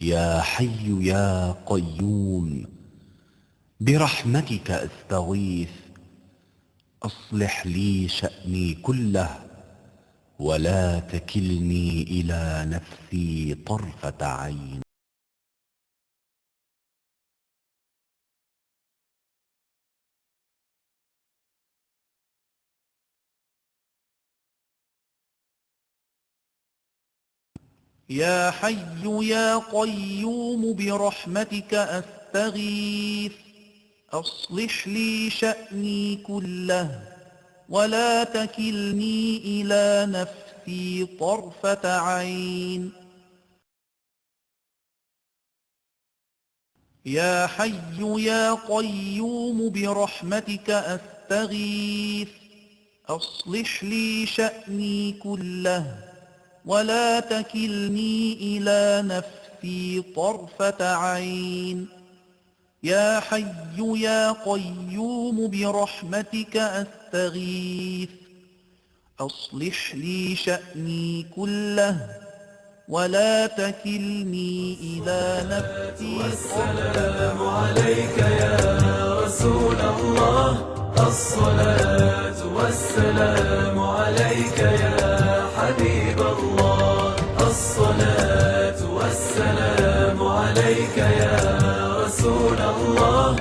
يا حي يا قيوم برحمتك أستغيث، أصلح لي شأني كله ولا تكلني إلى نفسي طرفة عين. يا حي يا قيوم برحمتك أستغيث، أصلح لي شأني كله ولا تكلني إلى نفسي طرفة عين. يا حي يا قيوم برحمتك أستغيث، أصلح لي شأني كله ولا تكلني إلى نفسي طرفة عين. يا حي يا قيوم برحمتك أستغيث، أصلح لي شأني كله ولا تكلني إلى نفسي. والسلام عليك يا رسول الله، الصلاة والسلام عليك يا حبيب الله، الصلاة والسلام عليك يا رسول الله،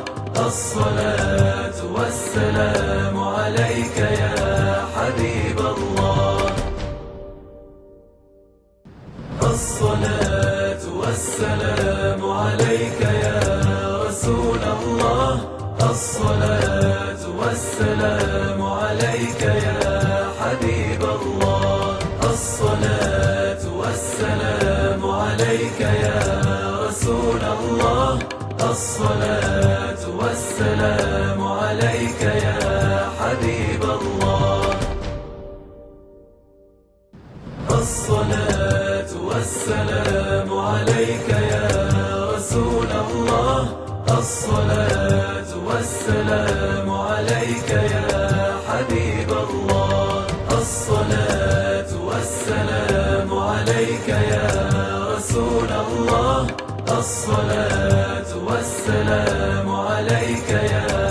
الصلاة والسلام عليك يا حبيب الله، الصلاة والسلام عليك يا رسول الله، الصلاة والسلام عليك يا حبيب الله، الصلاة والسلام عليك يا رسول الله، الصلاة والسلام عليك يا حبيب الله، الصلاة والسلام عليك يا رسول الله، الصلاة والسلام عليك يا حبيب الله، الصلاة والسلام عليك يا رسول الله، الصلاة والسلام عليك يا